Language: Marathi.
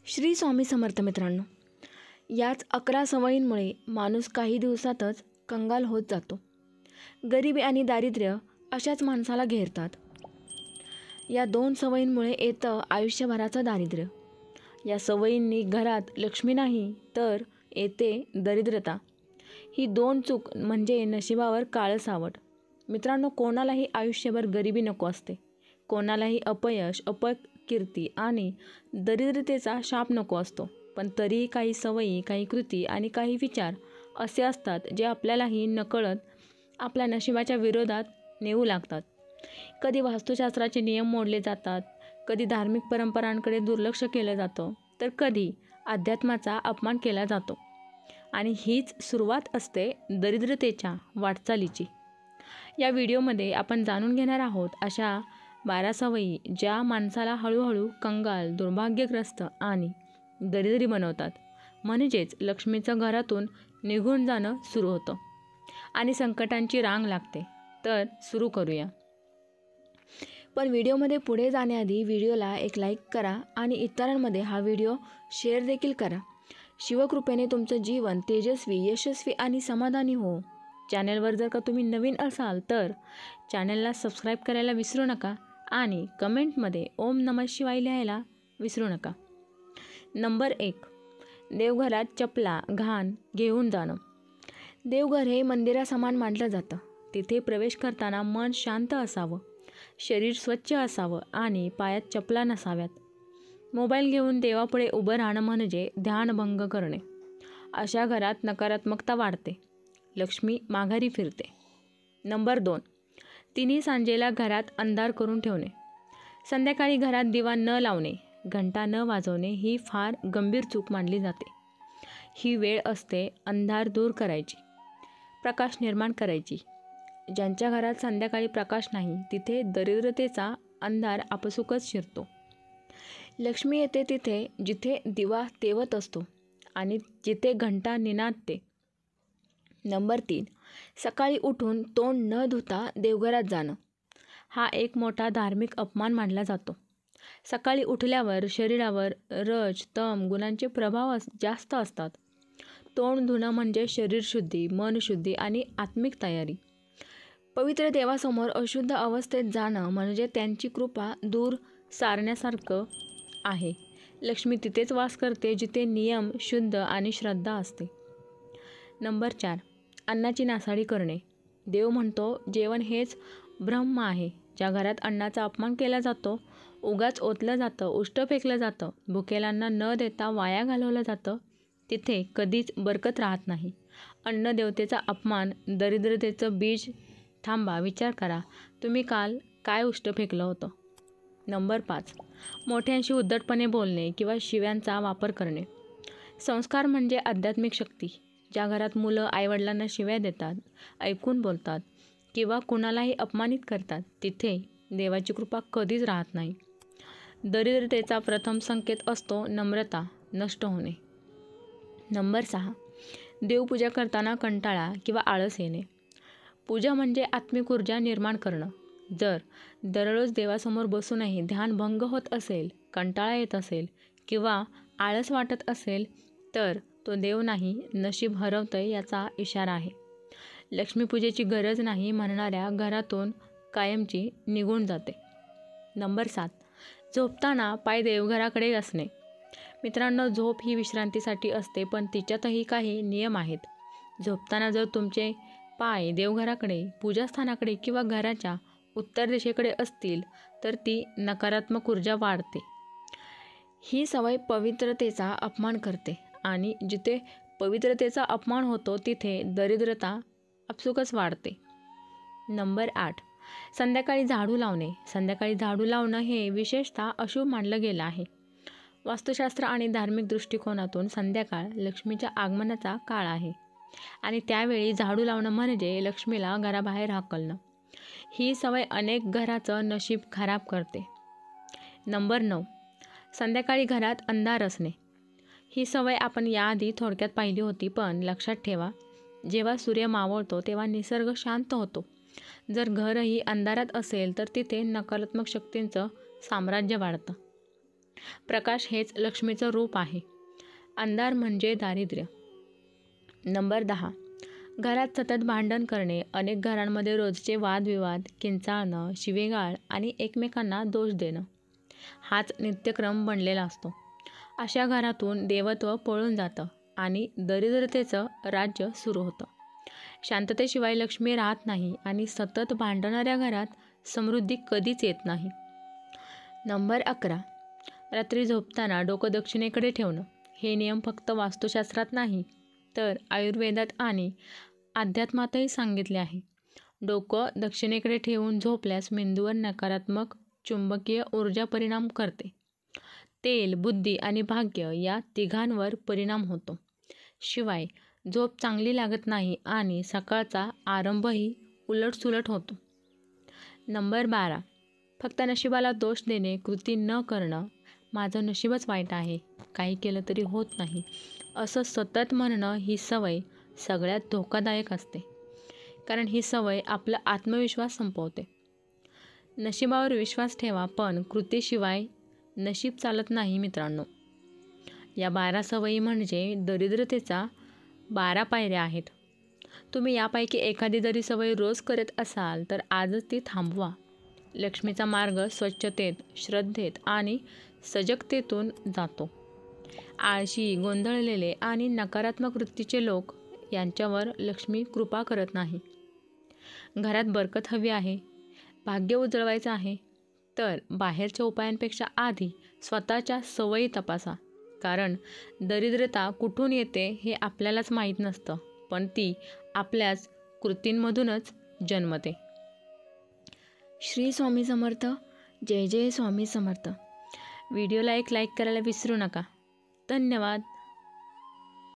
श्री स्वामी समर्थ मित्रांनो, याच 11 सवयींमुळे माणूस काही दिवसातच कंगाल होत जातो. गरिबी आणि दारिद्र्य अशाच माणसाला घेरतात. या 2 सवयींमुळे येतं आयुष्यभराचं दारिद्र्य. या सवयींनी घरात लक्ष्मी नाही तर येते दरिद्रता. ही 2 चूक म्हणजे नशिबावर काळं सावट. मित्रांनो, कोणालाही आयुष्यभर गरिबी नको असते. कोणालाही अपयश, अपकीर्ती आणि दरिद्रतेचा शाप नको असतो. पण तरीही काही सवयी, काही कृती आणि काही विचार असे असतात जे आपल्यालाही नकळत आपल्या नशिबाच्या विरोधात नेऊ लागतात. कधी वास्तुशास्त्राचे नियम मोडले जातात, कधी धार्मिक परंपरांकडे दुर्लक्ष केलं जातं, तर कधी अध्यात्माचा अपमान केला जातो. आणि हीच सुरुवात असते दरिद्रतेच्या वाटचालीची. या व्हिडिओमध्ये आपण जाणून घेणार आहोत अशा 12 सवयी ज्या माणसाला हळूहळू कंगाल, दुर्भाग्यग्रस्त आणि दरिद्री बनवतात. म्हणजेच लक्ष्मीचं घरातून निघून जाणं सुरू होतं आणि संकटांची रांग लागते. तर सुरू करूया. पण व्हिडिओमध्ये पुढे जाण्याआधी व्हिडिओला एक लाईक करा आणि इतरांमध्ये हा व्हिडिओ शेअर देखील करा. शिवकृपेने तुमचं जीवन तेजस्वी, यशस्वी आणि समाधानी हो. चॅनलवर जर का तुम्ही नवीन असाल तर चॅनलला सबस्क्राईब करायला विसरू नका आणि कमेंटमध्ये ओम नमः शिवाय लिहायला विसरू नका. नंबर 1. देवघरात चपला घाण घेऊन जाणं. देवघर हे मंदिरासमान मानलं जातं. तिथे प्रवेश करताना मन शांत असावं, शरीर स्वच्छ असावं आणि पायात चपला नसाव्यात. मोबाईल घेऊन देवापुढे उभं राहणं म्हणजे ध्यानभंग करणे. अशा घरात नकारात्मकता वाढते, लक्ष्मी माघारी फिरते. नंबर 2. तिन्ही सांजेला घरात अंधार करून ठेवणे. संध्याकाळी घरात दिवा न लावणे, घंटा न वाजवणे ही फार गंभीर चूक मानली जाते. ही वेळ असते अंधार दूर करायची, प्रकाश निर्माण करायची. ज्यांच्या घरात संध्याकाळी प्रकाश नाही तिथे दरिद्रतेचा अंधार आपसुकच शिरतो. लक्ष्मी येते तिथे जिथे दिवा तेवत असतो आणि जिथे घंटा निनादते. नंबर 3. सकाळी उठून तोंड न धुता देवघरात जाणं. हा एक मोठा धार्मिक अपमान मानला जातो. सकाळी उठल्यावर शरीरावर रज, तम गुणांचे प्रभाव जास्त असतात. तोंड धुणं म्हणजे शरीरशुद्धी, मनशुद्धी आणि आत्मिक तयारी. पवित्र देवासमोर अशुद्ध अवस्थेत जाणं म्हणजे त्यांची कृपा दूर सारण्यासारखं आहे. लक्ष्मी तिथेच वास करते जिथे नियम, शुद्ध आणि श्रद्धा असते. नंबर 4. अन्नाची नासाडी करणे. देव म्हणतो जेवण हेच ब्रह्म आहे. ज्या घरात अन्नाचा अपमान केला जातो, उगाच ओतलं जातं, उष्ट फेकलं जातं, भुकेल्यांना न देता वाया घालवलं जातं, तिथे कधीच बरकत राहत नाही. अन्न देवतेचा अपमान, दरिद्रतेचं बीज. थांबा, विचार करा, तुम्ही काल काय उष्ट फेकलं होतं. नंबर 5. मोठ्यांशी उद्धटपणे बोलणे किंवा शिव्यांचा वापर करणे. संस्कार म्हणजे आध्यात्मिक शक्ती. ज्या घरात मुलं आईवडिलांना शिव्या देतात, ऐकून बोलतात किंवा कुणालाही अपमानित करतात, तिथे देवाची कृपा कधीच राहत नाही. दरिद्रतेचा प्रथम संकेत असतो नम्रता नष्ट होणे. नंबर 6. देवपूजा करताना कंटाळा किंवा आळस येणे. पूजा म्हणजे आत्मिक ऊर्जा निर्माण करणं. जर दररोज देवासमोर बसूनही ध्यानभंग होत असेल, कंटाळा येत असेल किंवा आळस वाटत असेल तर तो देव नाही, नशीब हरवतंय याचा इशारा आहे. लक्ष्मीपूजेची गरज नाही म्हणणाऱ्या घरातून कायमची निघून जाते. नंबर 7. झोपताना पाय देवघराकडे असणे. मित्रांनो, झोप ही विश्रांतीसाठी असते, पण तिच्यातही काही नियम आहेत. झोपताना जर तुमचे पाय देवघराकडे, पूजास्थानाकडे किंवा घराच्या उत्तर दिशेकडे असतील तर ती नकारात्मक ऊर्जा वाढते. ही सवय पवित्रतेचा अपमान करते आणि जिथे पवित्रतेचा अपमान होतो तिथे दरिद्रता आपसुकच वाढते. नंबर 8. संध्याकाळी झाडू लावणे. संध्याकाळी झाडू लावणं हे विशेषतः अशुभ मानलं गेलं आहे. वास्तुशास्त्र आणि धार्मिक दृष्टिकोनातून संध्याकाळ लक्ष्मीच्या आगमनाचा काळ आहे आणि त्यावेळी झाडू लावणं म्हणजे लक्ष्मीला घराबाहेर हाकलणं. ही सवय अनेक घराचं नशीब खराब करते. नंबर 9. संध्याकाळी घरात अंधार असणे. ही सवय आपण याआधी थोडक्यात पाहिली होती, पण लक्षात ठेवा, जेव्हा सूर्य मावळतो तेव्हा निसर्ग शांत होतो. जर घरही अंधारात असेल तर तिथे नकारात्मक शक्तींचं साम्राज्य वाढतं. प्रकाश हेच लक्ष्मीचं रूप आहे. अंधार म्हणजे दारिद्र्य. नंबर 10. घरात सतत भांडण करणे. अनेक घरांमध्ये रोजचे वादविवाद, किंचाळणं, शिवीगाळ आणि एकमेकांना दोष देणं हाच नित्यक्रम बनलेला असतो. अशा घरातून देवत्व पळून जातं आणि दरिद्रतेचं राज्य सुरू होतं. शांततेशिवाय लक्ष्मी राहत नाही आणि सतत भांडणाऱ्या घरात समृद्धी कधीच येत नाही. नंबर 11. रात्री झोपताना डोकं दक्षिणेकडे ठेवणं. हे नियम फक्त वास्तुशास्त्रात नाही तर आयुर्वेदात आणि अध्यात्मातही सांगितले आहे. डोकं दक्षिणेकडे ठेवून झोपल्यास मेंदूवर नकारात्मक चुंबकीय ऊर्जा परिणाम करते. तेल, बुद्धी आणि भाग्य या तिघांवर परिणाम होतो. शिवाय झोप चांगली लागत नाही आणि सकाळचा आरंभही उलटसुलट होतो. नंबर 12. फक्त नशिबाला दोष देणे, कृती न करणं, माझं नशीबच वाईट आहे, काही केलं तरी होत नाही, असं सतत म्हणणं ही सवय सगळ्यात धोकादायक असते. कारण ही सवय आपला आत्मविश्वास संपवते. नशिबावर विश्वास ठेवा, पण कृतीशिवाय नशीब चालत नाही मित्रांनो. या 12 सवयी म्हणजे दरिद्रतेचा 12 पायऱ्या आहेत. तुम्ही यापैकी एखादी जरी सवय रोज करत असाल तर आजच ती थांबवा. लक्ष्मीचा मार्ग स्वच्छतेत, श्रद्धेत आणि सजगतेतून जातो. आळशी, गोंधळलेले आणि नकारात्मक वृत्तीचे लोक यांच्यावर लक्ष्मी कृपा करत नाही. घरात बरकत हवी आहे, भाग्य उजळवायचं आहे, तर बाहेरच्या उपायांपेक्षा आधी स्वतःच्या सवयी तपासा. कारण दरिद्रता कुठून येते हे आपल्यालाच माहीत नसतं, पण ती आपल्याच कृतींमधूनच जन्मते. श्री स्वामी समर्थ. जय जय स्वामी समर्थ. व्हिडिओला एक लाईक करायला विसरू नका. धन्यवाद.